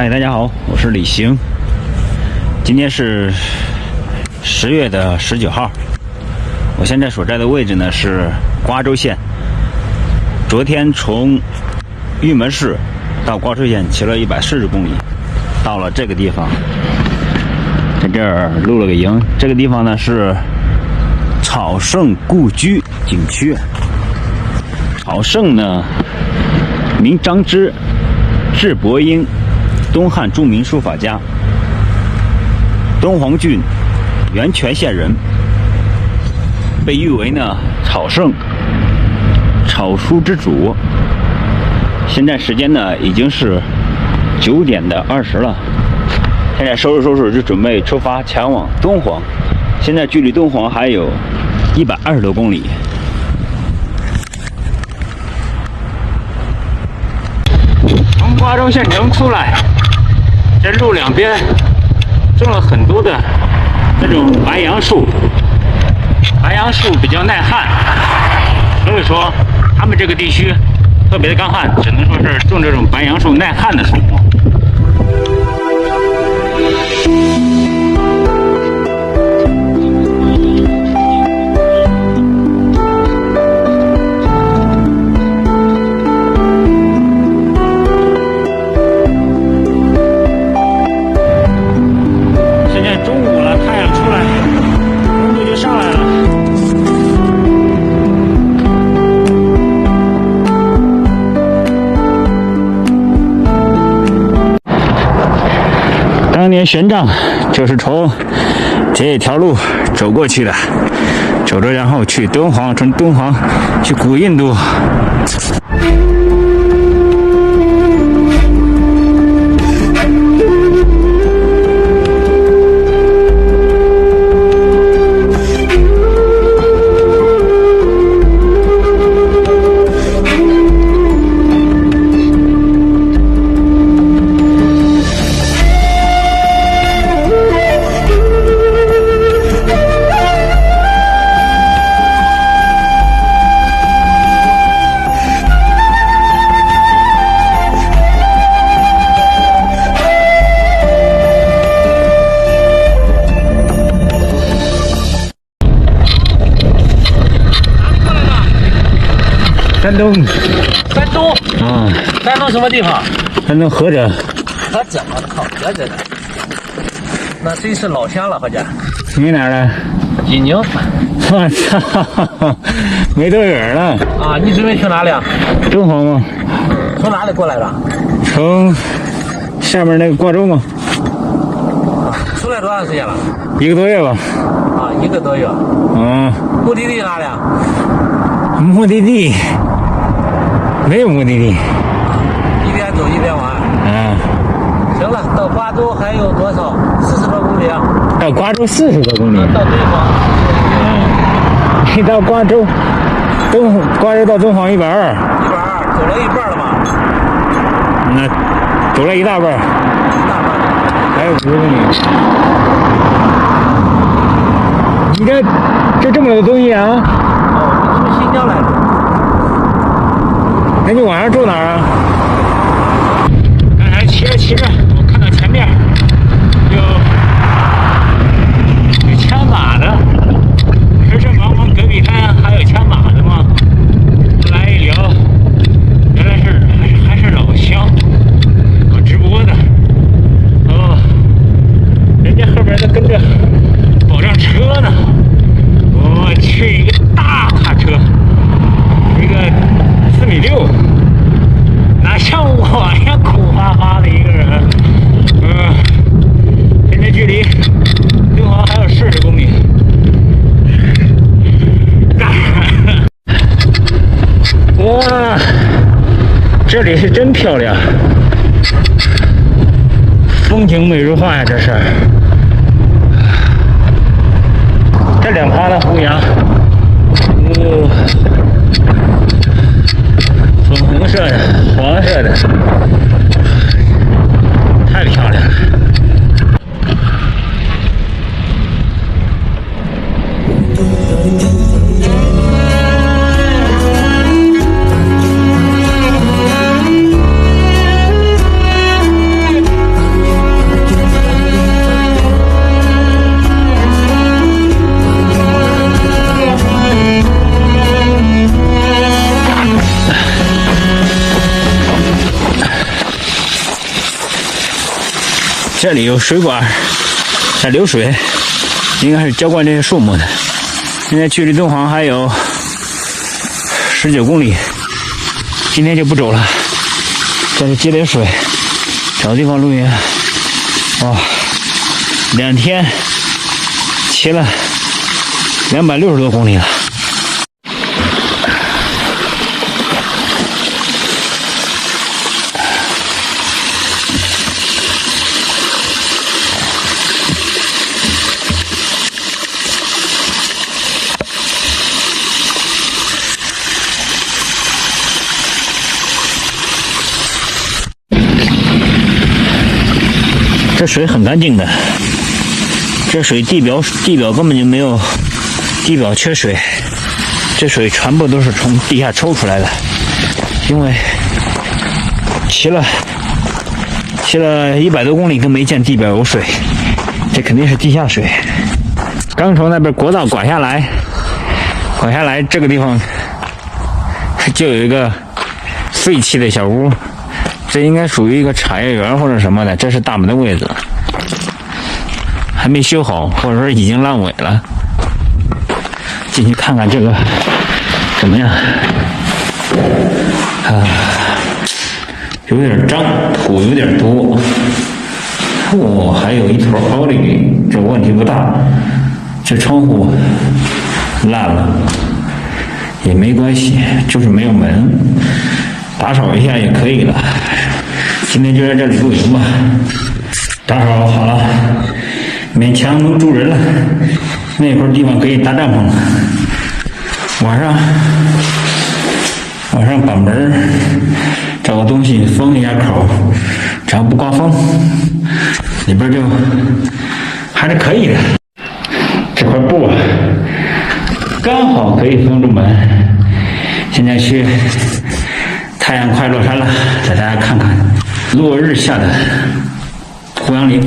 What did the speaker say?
嗨，大家好，我是李行。今天是10月的19号，我现在所在的位置呢是瓜州县。昨天从玉门市到瓜州县骑了140公里，到了这个地方，在这儿露了个营。这个地方呢是草圣故居景区。草圣呢名张芝，字伯英，东汉著名书法家，敦煌郡源泉县人，被誉为呢草圣，草书之祖。现在时间呢已经是9点20了，现在收拾就准备出发前往敦煌。现在距离敦煌还有120多公里。从瓜州县城出来，这路两边种了很多的这种白杨树，白杨树比较耐旱，所以说他们这个地区特别的干旱，只能说是种这种白杨树耐旱的树木。当年玄奘就是从这条路走过去的，走着然后去敦煌，从敦煌去古印度。山东啊，山东什么地方？山东菏泽。菏泽，我靠，菏泽的，那真是老乡了，好像。你哪儿的？济宁。我操，没多远了。啊，你准备去哪里啊？敦煌吗？从哪里过来的？从下面那个瓜州吗？出来多长时间了？1个多月吧。啊，1个多月。嗯。目的地哪里啊？目的地没有目的地，一边走一边玩。行了，到瓜州还有多少？40多公里啊？到瓜州40多公里。到敦煌。你到瓜州到敦煌120。120，走了一半了吗？那走了一大半。还有50公里。你这么多东西啊？从新疆来的。那你晚上住哪儿啊？刚才骑着，我看到前面有牵马的，不是茫茫戈壁滩还有牵马的吗？来一聊，原来还是老乡，搞直播的。哦，人家后边都跟着保障车呢。我去，一个大卡车，一个4.6米，哪像我呀，苦哈哈的一个人。现在距离敦煌还有40公里。哇，这里是真漂亮，风景美如画呀，这是。这两旁的胡杨，粉红色的、黄色的，太漂亮了。这里有水管在流水，应该是浇灌这些树木的。现在距离敦煌还有19公里，今天就不走了。这里接点水，找地方露营。哇，2天骑了260多公里了。这水很干净的，这水地表根本就没有，地表缺水，这水全部都是从地下抽出来的，因为骑了100多公里都没见地表有水，这肯定是地下水。刚从那边国道拐下来这个地方就有一个废弃的小屋，这应该属于一个产业园或者什么的，这是大门的位置，还没修好，或者说已经烂尾了。进去看看这个怎么样？有点脏，土有点多。还有一坨玻璃，这问题不大。这窗户烂了也没关系，就是没有门，打扫一下也可以了。今天就在这里露营吧，打扫好了，勉强能住人了。那块地方可以搭帐篷了。晚上把门找个东西封一下口，只要不刮风，里边就还是可以的。这块布刚好可以封住门。现在去太阳快落山了，给大家看看落日下的胡杨林。